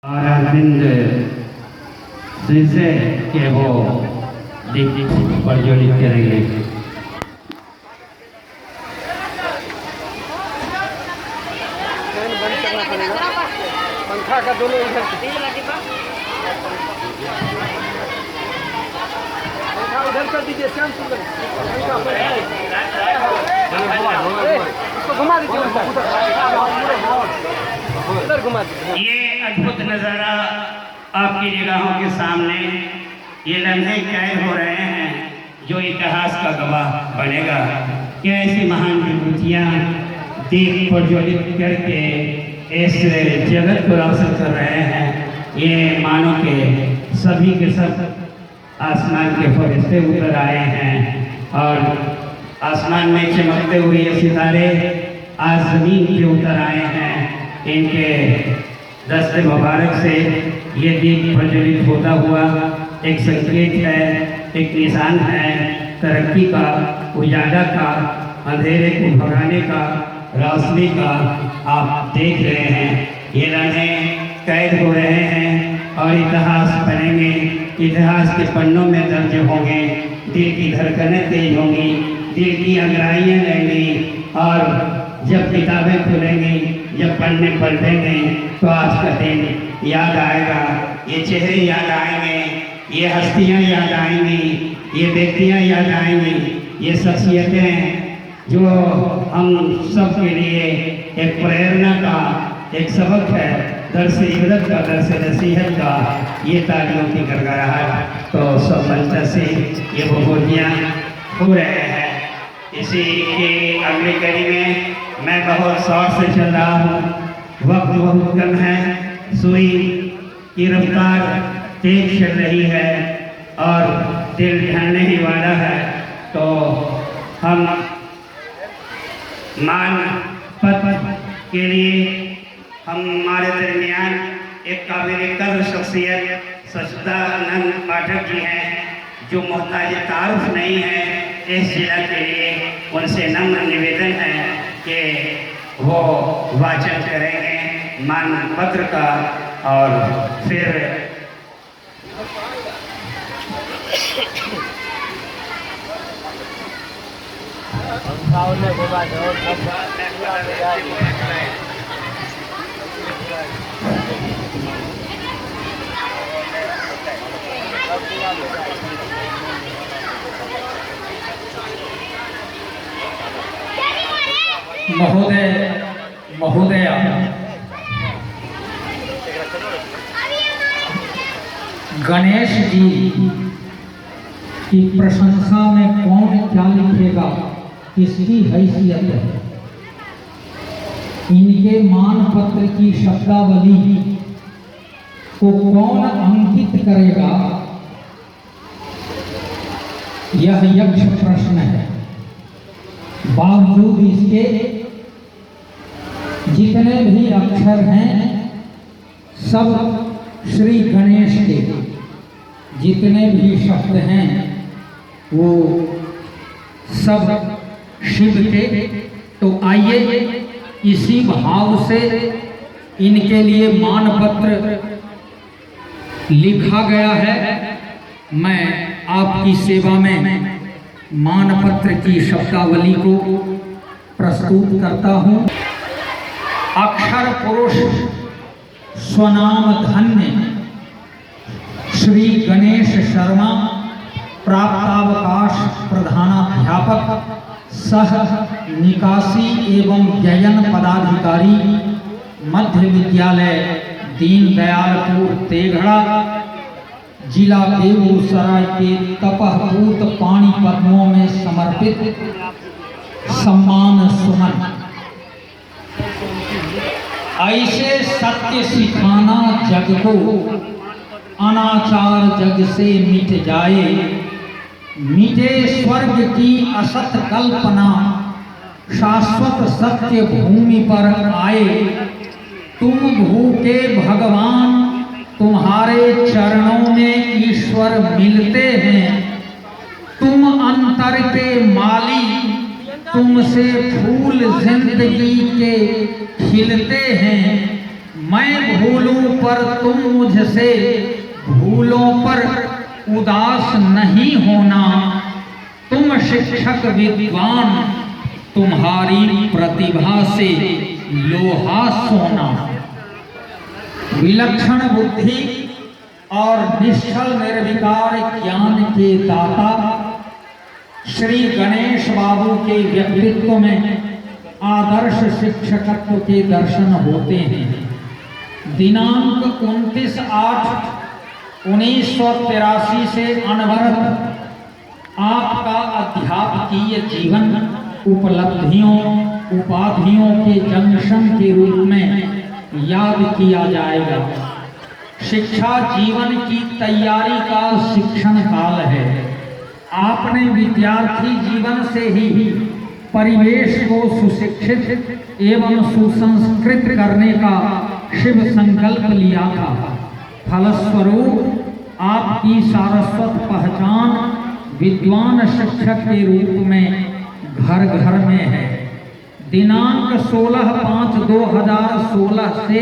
और अरविंद से के वो दीप प्रज्वलित करेंगे। बंद करना पड़ेगा, पंखा का दोनों इधर पंखा उधर कर दीजिए। श्याम सुंदर इसको घुमा दीजिए, उधर घुमा दीजिए। ये अद्भुत नज़ारा आपकी निगाहों के सामने ये लम्हे कैद हो रहे हैं जो इतिहास का गवाह बनेगा। क्या ऐसी महान विभूतियाँ दीप प्रज्वलित करके इस जगत को रोशन कर रहे हैं। ये मानो के सभी के सब आसमान के फरिश्ते उतर आए हैं और आसमान में चमकते हुए ये सितारे आज ज़मीन पे उतर आए हैं। इनके दस्ते मुबारक से ये दीप प्रज्वलित होता हुआ एक संकेत है, एक निशान है तरक्की का, उजाला का, अंधेरे को भगाने का, रोशनी का। आप देख रहे हैं ये लम्हे कैद हो रहे हैं और इतिहास बनेंगे, इतिहास के पन्नों में दर्ज होंगे। दिल की धड़कनें तेज होंगी, दिल की अंगड़ाइयाँ लेंगी और जब किताबें खुलेंगी, जब पन्ने पलटेंगे तो आज का दिन याद आएगा। ये चेहरे याद आएंगे, ये हस्तियाँ याद आएंगी, ये व्यक्तियाँ याद आएंगी, ये शख्सियतें जो हम सब के लिए एक प्रेरणा का एक सबक है, दर्स इबरत का, दर्स नसीहत का। ये तालियों की गड़गड़ाहट तो सब मंच से ये विभूतियाँ हो रहे हैं। इसी के अगली कड़ी में मैं बहुत शौक से चल रहा हूँ। वक्त बहुत कम है, सुई की रफ्तार तेज चल रही है और दिल ढलने ही वाला है। तो हम मान पद के लिए हमारे दरमियान एक काबिल कद्र शख्सियत सचिदानंद पाठक जी हैं जो मोहताज तारुफ नहीं है इस जिला के लिए। उनसे नम्र निवेदन है कि वो वाचन करेंगे मान पत्र का और फिर महोदया गणेश जी की प्रशंसा में कौन क्या लिखेगा, किसकी हैसियत है। इनके मान पत्र की शब्दावली को कौन अंकित करेगा, यह यक्ष प्रश्न है। बावजूद इसके जितने भी अक्षर हैं सब श्री गणेश के, जितने भी शब्द हैं वो सब शिव के। तो आइए इसी भाव से इनके लिए मानपत्र लिखा गया है। मैं आपकी सेवा में मानपत्र की शब्दावली को प्रस्तुत करता हूँ। अक्षर पुरुष स्वनाम धन्य श्री गणेश शर्मा, प्राप्तावकाश प्रधानाध्यापक सह निकासी एवं व्ययन पदाधिकारी, मध्य विद्यालय दीनदयालपुर तेघड़ा, जिला बेगूसराय के तपहपूत पानी पद्मों में समर्पित सम्मान सुमन। ऐसे सत्य सिखाना जग को, अनाचार जग से मिट जाए, मिटे स्वर्ग की असत कल्पना, शाश्वत सत्य भूमि पर आए। तुम भूखे भगवान, तुम्हारे चरणों में ईश्वर मिलते हैं। तुम अंतर के माली, तुमसे फूल जिंदगी के खिलते हैं। मैं भूलूं पर तुम मुझसे भूलों पर उदास नहीं होना। तुम शिक्षक विद्वान तुम्हारी प्रतिभा से लोहा सोना। विलक्षण बुद्धि और निश्चल निर्विकार ज्ञान के दाता श्री गणेश बाबू के व्यक्तित्व में आदर्श शिक्षकत्व के दर्शन होते हैं। दिनांक 29/8/1983 से अनवरत आपका अध्यापकीय जीवन उपलब्धियों उपाधियों के जंक्शन के रूप में याद किया जाएगा। शिक्षा जीवन की तैयारी का शिक्षण काल है। आपने विद्यार्थी जीवन से ही परिवेश को सुशिक्षित एवं सुसंस्कृत करने का शिव संकल्प लिया था। फलस्वरूप आपकी सारस्वत पहचान विद्वान शिक्षक के रूप में घर घर में है। दिनांक 16/5/2016 से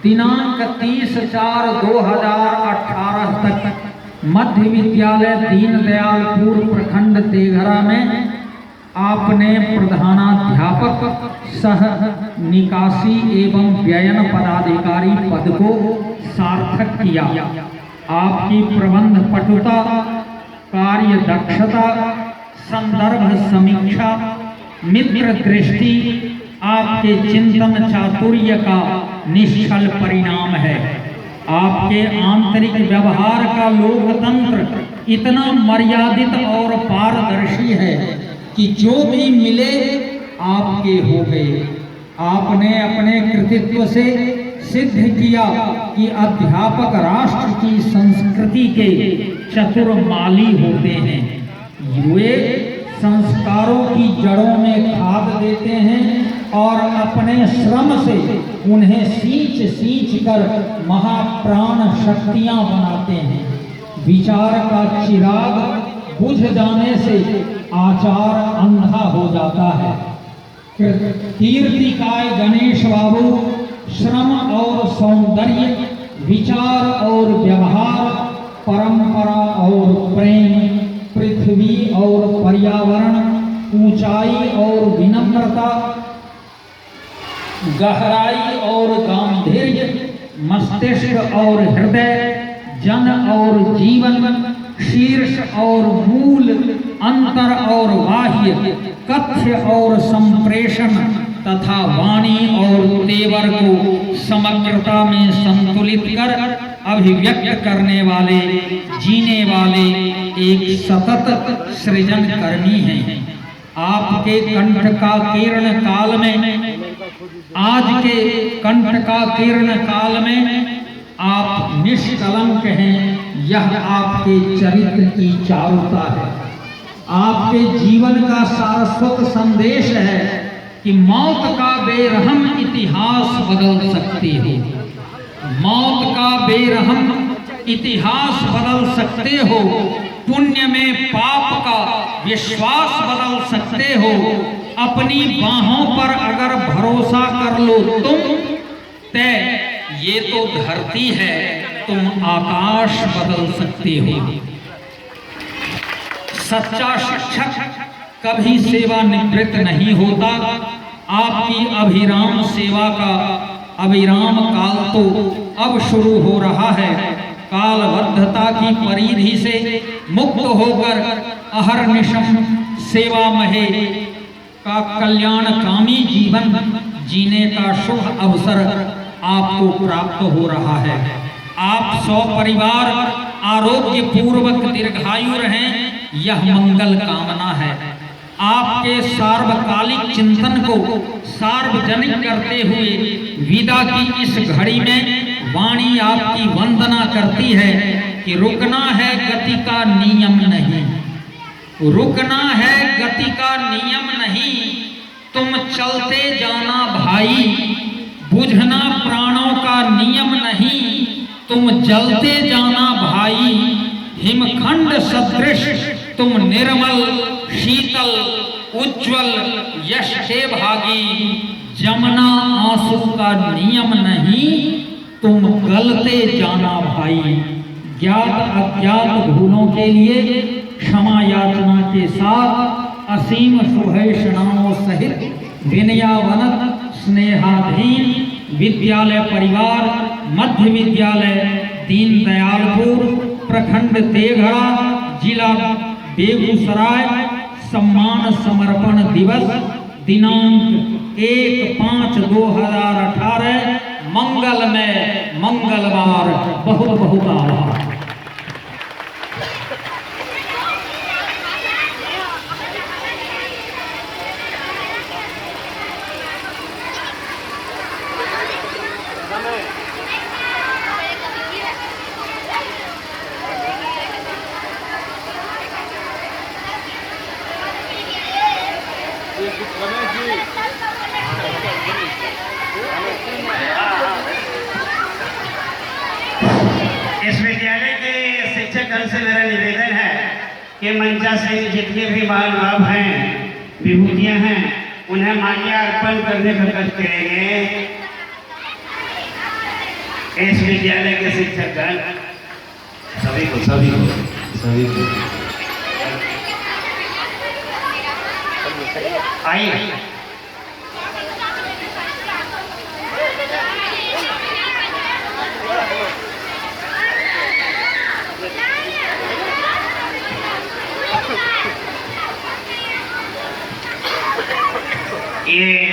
दिनांक 30/4/2018 तक मध्य विद्यालय दीनदयालपुर प्रखंड तेघरा में आपने प्रधानाध्यापक सह निकासी एवं व्ययन पदाधिकारी पद को सार्थक किया। आपकी प्रबंध पटुता, कार्य दक्षता, संदर्भ समीक्षा, मित्र दृष्टि आपके चिंतन चातुर्य का निश्चल परिणाम है। आपके आंतरिक व्यवहार का लोकतंत्र इतना मर्यादित और पारदर्शी है कि जो भी मिले आपके हो गए। आपने अपने कृतित्व से सिद्ध किया कि अध्यापक राष्ट्र की संस्कृति के चतुर माली होते हैं। वे संस्कारों की जड़ों में खाद देते हैं और अपने श्रम से उन्हें सींच सींच कर महाप्राण शक्तियां बनाते हैं। विचार का चिराग बुझ जाने से आचार अंधा हो जाता है। कीर्तिकाय गणेश बाबू श्रम और सौंदर्य, विचार और व्यवहार, परंपरा और प्रेम, पृथ्वी और पर्यावरण, ऊंचाई और विनम्रता, गहराई और गांधीर्य, मस्तिष्क और हृदय, जन और जीवन, शीर्ष और मूल, अंतर और बाह्य, कथ्य और संप्रेषण तथा वाणी और तेवर को समग्रता में संतुलित कर अभिव्यक्त करने वाले, जीने वाले एक सतत सृजन कर्मी हैं। आपके कंठ का किरण काल में, आज के कंठ का किरण काल में आप निष्कलंक हैं। यह आपके चरित्र की चारुता है। आपके जीवन का सारस्वत संदेश है कि मौत का बेरहम इतिहास बदल सकती हो। मौत का बेरहम इतिहास बदल सकते हो। पुण्य में पाप का विश्वास बदल सकते हो। अपनी बाहों पर अगर भरोसा कर लो तुम, तय ये तो धरती है, तुम आकाश बदल सकते हो। सच्चा शिक्षक कभी सेवानिवृत्त नहीं होता। आपकी अभिराम सेवा का अविराम काल तो अब शुरू हो रहा है। कालबद्धता की परिधि से मुक्त होकर अहर्निशम सेवा महे का कल्याणकामी जीवन जीने का शुभ अवसर आपको प्राप्त हो रहा है। आप सपरिवार आरोग्य पूर्वक दीर्घायु रहें, यह मंगल कामना है। आपके सार्वकालिक चिंतन को सार्वजनिक करते हुए विदा की इस घड़ी में वाणी आपकी वंदना करती है कि रुकना है गति का नियम नहीं, रुकना है गति का नियम नहीं, तुम चलते जाना भाई, बुझना प्राणों का नियम नहीं, तुम जलते जाना भाई, हिमखंड सदृश तुम निर्मल शीतल उज्ज्वल यश के भागी, जमना आंसू का नियम नहीं, तुम गलते जाना भाई। ज्ञात अज्ञात भूलों के लिए क्षमा याचना के साथ असीम शुभेच्छाओं सहित विनयावनत स्नेहाधीन विद्यालय परिवार मध्य विद्यालय दीनदयालपुर प्रखंड देवघड़ा जिला बेगूसराय सम्मान समर्पण दिवस दिनांक 1/5/2018 मंगलमय मंगलवार। बहुत बहुत आभार। इस विद्यालय के शिक्षक दल से मेरा निवेदन है कि मंचा से जितने भी बाल भाव हैं, विभूतियां हैं, उन्हें माल्यार्पण करने का कष्ट करेंगे। इस विद्यालय के शिक्षक दल सभी को आइए। ये